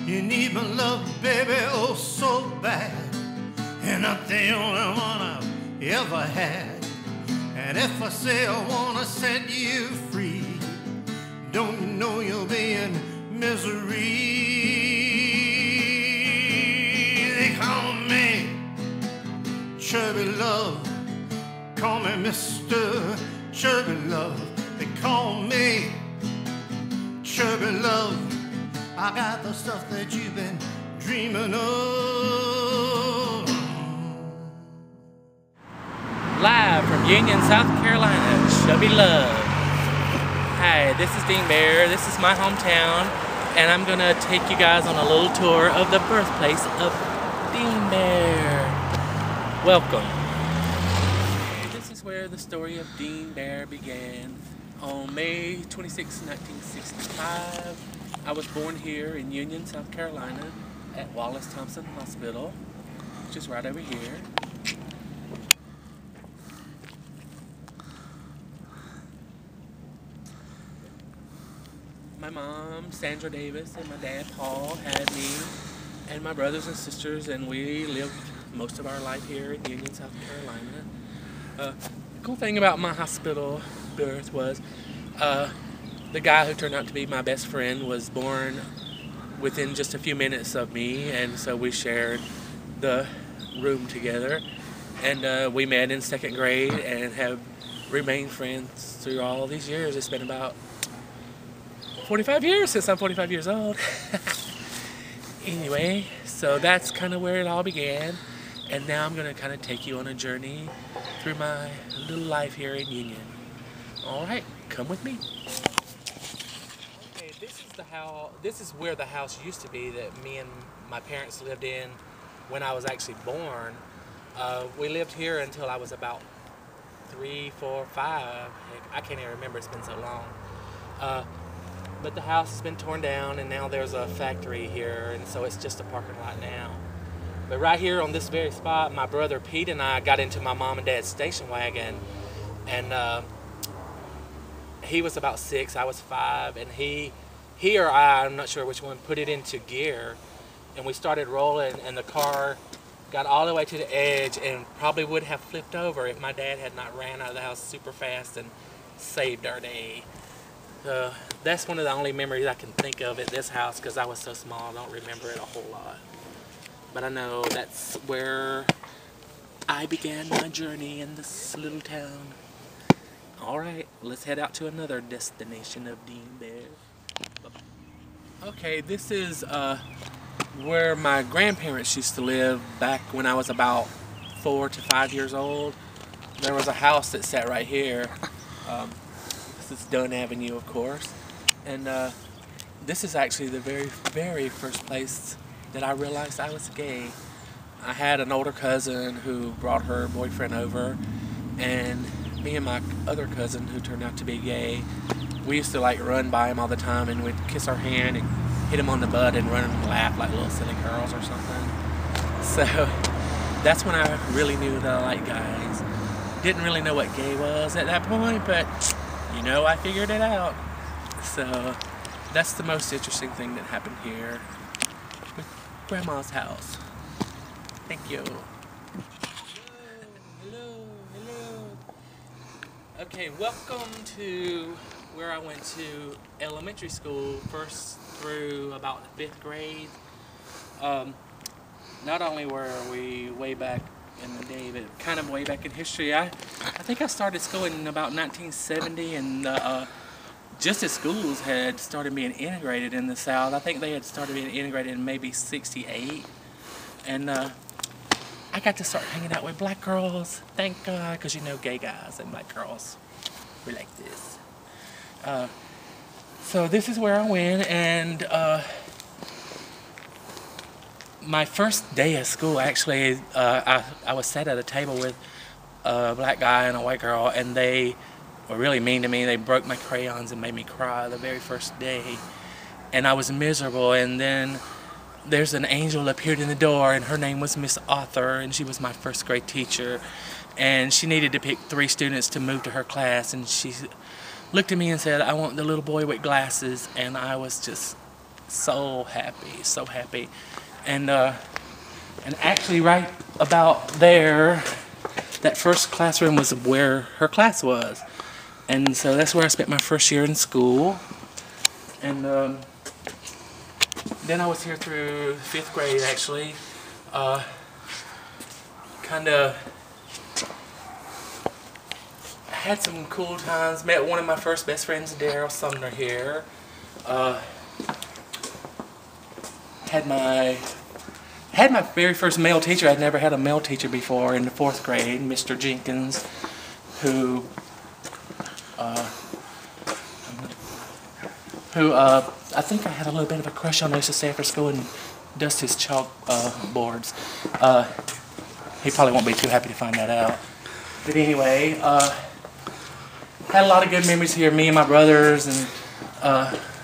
You need my love, baby, oh so bad. You're not the only one I've ever had. And if I say I wanna set you free, don't you know you'll be in misery? They call me Chubby Love, call me Mr. Chubby Love. They call me Chubby Love. I got the stuff that you've been dreaming of. Live from Union, South Carolina, Chubby Love. Hi, this is Dean Bear. This is my hometown, and I'm gonna take you guys on a little tour of the birthplace of Dean Bear. Welcome. This is where the story of Dean Bear began. On May 26, 1965, I was born here in Union, South Carolina at Wallace Thompson Hospital, which is right over here. My mom, Sandra Davis, and my dad, Paul, had me and my brothers and sisters, and we lived most of our life here in Union, South Carolina. The cool thing about my hospital birth was the guy who turned out to be my best friend was born within just a few minutes of me, and so we shared the room together. And we met in 2nd grade and have remained friends through all these years. It's been about 45 years since I'm 45 years old. Anyway, so that's kind of where it all began. And now I'm going to kind of take you on a journey through my little life here in Union. Alright, come with me. Okay, this is where the house used to be that me and my parents lived in when I was actually born. We lived here until I was about 3, 4, 5. I can't even remember, it's been so long. But the house has been torn down, and now there's a factory here, and so it's just a parking lot now. But right here on this very spot, my brother Pete and I got into my mom and dad's station wagon, and he was about 6, I was 5, and he or I'm not sure which one, put it into gear, and we started rolling, and the car got all the way to the edge and probably would have flipped over if my dad had not ran out of the house super fast and saved our day. That's one of the only memories I can think of at this house, because I was so small I don't remember it a whole lot. But I know that's where I began my journey in this little town. Alright, let's head out to another destination of Dean Bear. Okay, this is where my grandparents used to live back when I was about 4 to 5 years old. There was a house that sat right here. This is Dunn Avenue, of course. And this is actually the very, very first place that I realized I was gay. I had an older cousin who brought her boyfriend over, and me and my other cousin, who turned out to be gay, we used to like run by him all the time, and we'd kiss our hand and hit him on the butt and run and laugh like little silly girls or something. So that's when I really knew that I liked guys. Didn't really know what gay was at that point, but you know, I figured it out. So that's the most interesting thing that happened here with Grandma's house. Thank you. Hello. Okay, welcome to where I went to elementary school, 1st through about 5th grade. Not only were we way back in the day, but kind of way back in history. I think I started school in about 1970, and just as schools had started being integrated in the South. I think they had started being integrated in maybe 68, and I got to start hanging out with black girls, thank God, because you know gay guys and black girls, we like this. So this is where I went, and my first day of school, actually, I was sat at a table with a black guy and a white girl, and they were really mean to me. They broke my crayons and made me cry the very first day, and I was miserable. And then there's an angel appeared in the door, and her name was Miss Arthur, and she was my 1st grade teacher, and she needed to pick 3 students to move to her class, and she looked at me and said, "I want the little boy with glasses," and I was just so happy, so happy. And actually right about there, that first classroom was where her class was. And so that's where I spent my first year in school. And then I was here through 5th grade, actually. Kind of had some cool times. Met one of my first best friends, Daryl Sumner, here. Had my very first male teacher. I'd never had a male teacher before in the 4th grade, Mr. Jenkins, who I think I had a little bit of a crush on. I used to stay after school and dust his chalk boards. He probably won't be too happy to find that out. But anyway, had a lot of good memories here. Me and my brothers and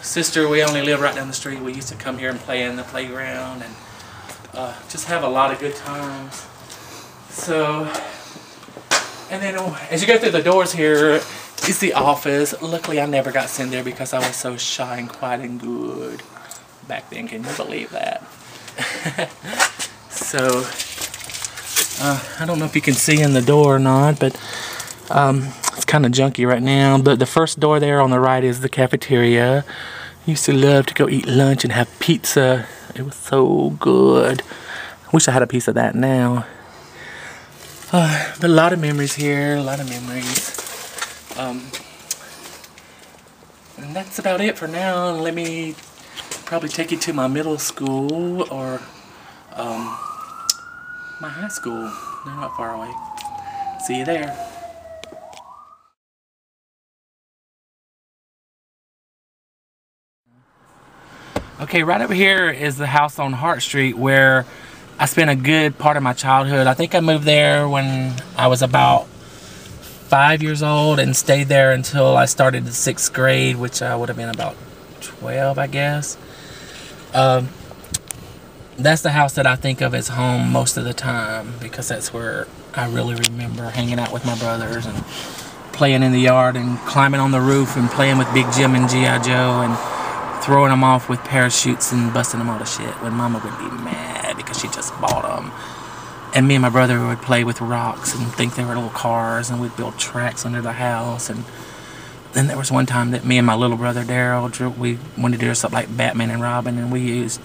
sister, we only live right down the street. We used to come here and play in the playground and just have a lot of good times. So, and then as you go through the doors here, is the office. Luckily, I never got sent there because I was so shy and quiet and good back then. Can you believe that? So, I don't know if you can see in the door or not, but it's kind of junky right now. But the first door there on the right is the cafeteria. I used to love to go eat lunch and have pizza. It was so good. I wish I had a piece of that now. But a lot of memories here, a lot of memories. And that's about it for now. Let me probably take you to my middle school or my high school. They're not far away. See you there. Okay, right over here is the house on Hart Street where I spent a good part of my childhood. I think I moved there when I was about 5 years old and stayed there until I started the 6th grade, which I would have been about 12, I guess. That's the house that I think of as home most of the time because that's where I really remember hanging out with my brothers and playing in the yard and climbing on the roof and playing with Big Jim and G.I. Joe and throwing them off with parachutes and busting them all to shit when Mama would be mad because she just bought them. And me and my brother would play with rocks and think they were little cars, and we'd build tracks under the house. And then there was one time that me and my little brother Daryl, we wanted to do something like Batman and Robin, and we used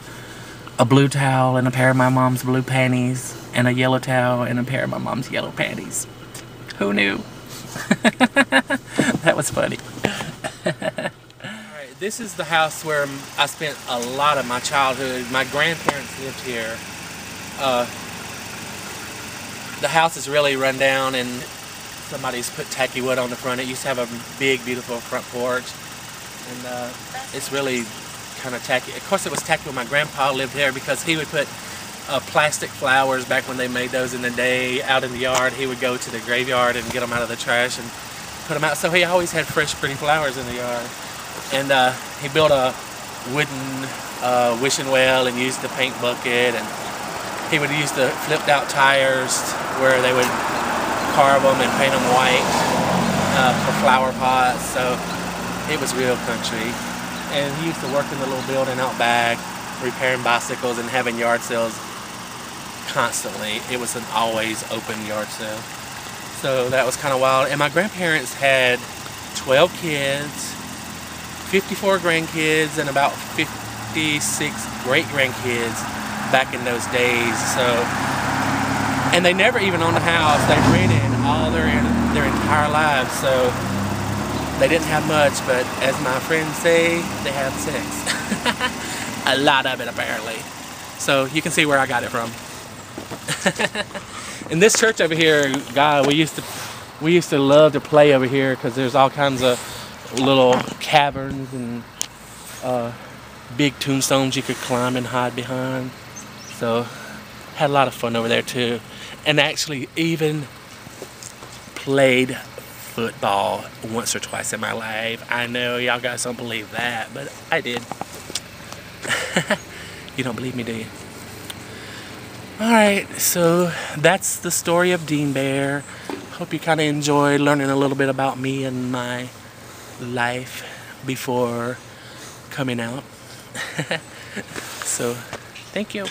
a blue towel and a pair of my mom's blue panties and a yellow towel and a pair of my mom's yellow panties. Who knew? That was funny. Alright, this is the house where I spent a lot of my childhood. My grandparents lived here. The house is really run down and somebody's put tacky wood on the front. It used to have a big, beautiful front porch. And it's really kind of tacky. Of course, it was tacky when my grandpa lived here because he would put plastic flowers back when they made those in the day out in the yard. He would go to the graveyard and get them out of the trash and put them out. So he always had fresh, pretty flowers in the yard. And he built a wooden wishing well and used the paint bucket. And he would use the flipped out tires where they would carve them and paint them white for flower pots. So it was real country. And he used to work in the little building out back, repairing bicycles and having yard sales constantly. It was an always open yard sale. So that was kind of wild. And my grandparents had 12 kids, 54 grandkids, and about 56 great-grandkids back in those days. So, and they never even owned a house. They rented all their entire lives. So they didn't have much, but as my friends say, they had sex. A lot of it, apparently. So you can see where I got it from. In this church over here, God, we used to love to play over here because there's all kinds of little caverns and big tombstones you could climb and hide behind. So had a lot of fun over there too, and actually even played football once or twice in my life. I know y'all guys don't believe that, but I did. You don't believe me, do you? Alright, so that's the story of Dean Bear. Hope you kind of enjoyed learning a little bit about me and my life before coming out. So, thank you.